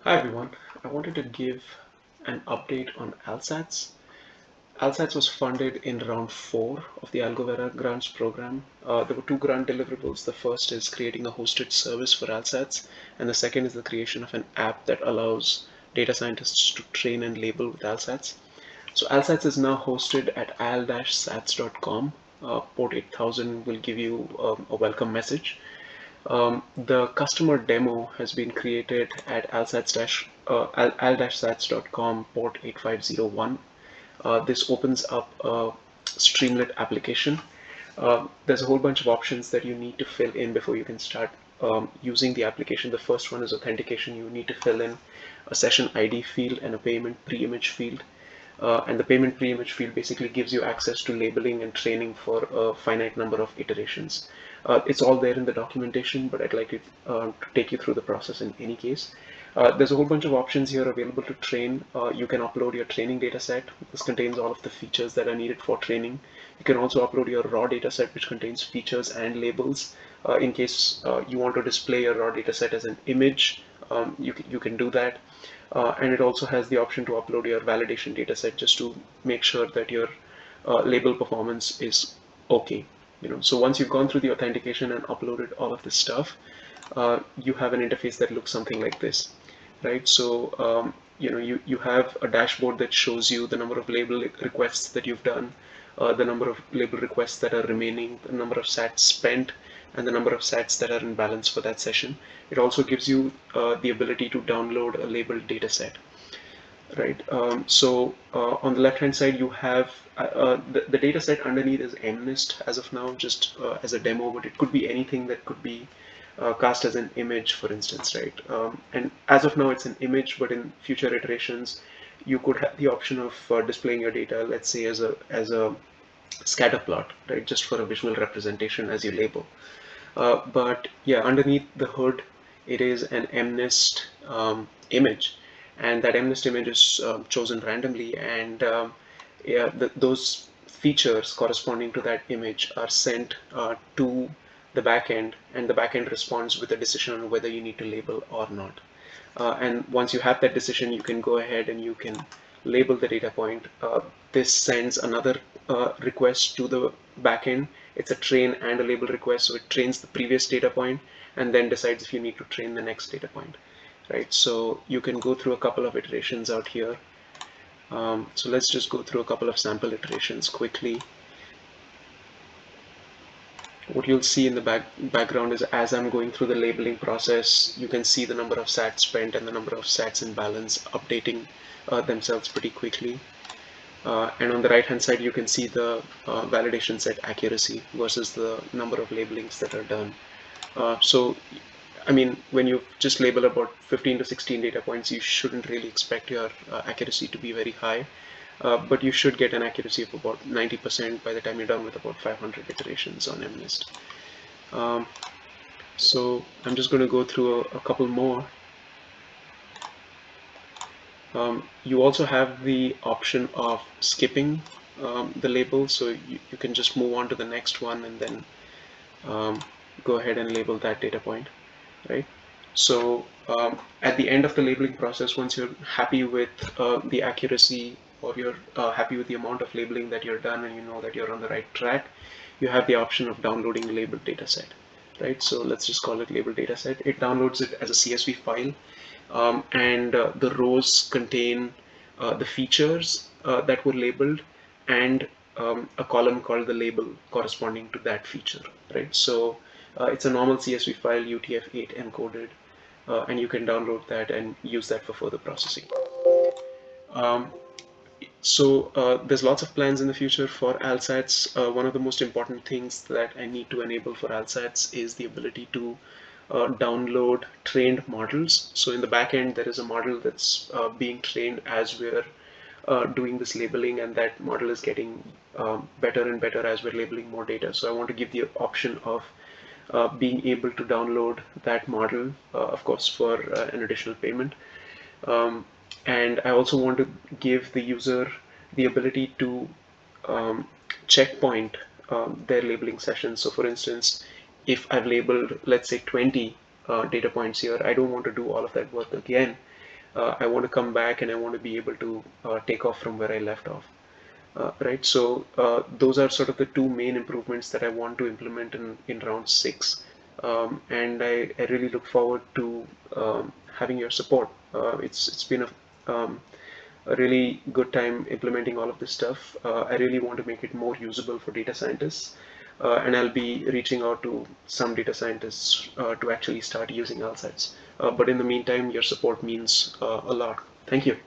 Hi everyone, I wanted to give an update on ALsats. ALsats was funded in round 4 of the Algovera Grants program. There were two grant deliverables. The first is creating a hosted service for ALsats, and the second is the creation of an app that allows data scientists to train and label with ALsats. So ALsats is now hosted at al-sats.com. Port 8000 will give you a welcome message. The customer demo has been created at al-sats.com port 8501. This opens up a Streamlit application. There's a whole bunch of options that you need to fill in before you can start using the application. The first one is authentication. You need to fill in a session ID field and a payment pre-image field. And the payment pre-image field basically gives you access to labeling and training for a finite number of iterations. It's all there in the documentation, but I'd like to take you through the process in any case. There's a whole bunch of options here available to train. You can upload your training data set. This contains all of the features that are needed for training. You can also upload your raw data set, which contains features and labels. In case you want to display your raw data set as an image, you can do that. And it also has the option to upload your validation data set just to make sure that your label performance is okay. So once you've gone through the authentication and uploaded all of this stuff, you have an interface that looks something like this, right? So you have a dashboard that shows you the number of label requests that you've done, the number of label requests that are remaining, the number of sats spent, and the number of sats that are in balance for that session. It also gives you the ability to download a labeled data set, right? On the left hand side you have the data set underneath is MNIST as of now, just as a demo, but it could be anything that could be cast as an image, for instance, right? And as of now it's an image, but in future iterations you could have the option of displaying your data, let's say as a scatter plot, right, just for a visual representation as you label. But yeah, underneath the hood, it is an MNIST image, and that MNIST image is chosen randomly, and yeah, those features corresponding to that image are sent to the backend, and the backend responds with a decision on whether you need to label or not. And once you have that decision, you can go ahead and you can label the data point. This sends another request to the backend. It's a train and a label request, so it trains the previous data point and then decides if you need to train the next data point, right? So you can go through a couple of iterations out here. So let's just go through a couple of sample iterations quickly. What you'll see in the background is, as I'm going through the labeling process, you can see the number of sats spent and the number of sats in balance updating themselves pretty quickly. And on the right hand side, you can see the validation set accuracy versus the number of labelings that are done. So, I mean, when you just label about 15 to 16 data points, you shouldn't really expect your accuracy to be very high. But you should get an accuracy of about 90% by the time you're done with about 500 iterations on MNIST. So I'm just going to go through a couple more. You also have the option of skipping the label, so you can just move on to the next one and then go ahead and label that data point, right? So at the end of the labeling process, once you're happy with the accuracy, or you're happy with the amount of labeling that you're done and you know that you're on the right track, you have the option of downloading a labeled data set, right? So let's just call it labeled data set. It downloads it as a CSV file, and the rows contain the features that were labeled, and a column called the label corresponding to that feature, right? So it's a normal CSV file, UTF-8 encoded, and you can download that and use that for further processing. There's lots of plans in the future for ALsats. One of the most important things that I need to enable for ALsats is the ability to download trained models. So in the back end, there is a model that's being trained as we're doing this labeling, and that model is getting better and better as we're labeling more data. So I want to give the option of being able to download that model, of course, for an additional payment. And I also want to give the user the ability to checkpoint their labeling sessions. So for instance, if I've labeled, let's say 20 data points here, I don't want to do all of that work again. I want to come back and I want to be able to take off from where I left off. Right, so those are sort of the two main improvements that I want to implement in round six. And I really look forward to having your support. It's been a really good time implementing all of this stuff. I really want to make it more usable for data scientists. And I'll be reaching out to some data scientists to actually start using ALsats. But in the meantime, your support means a lot. Thank you.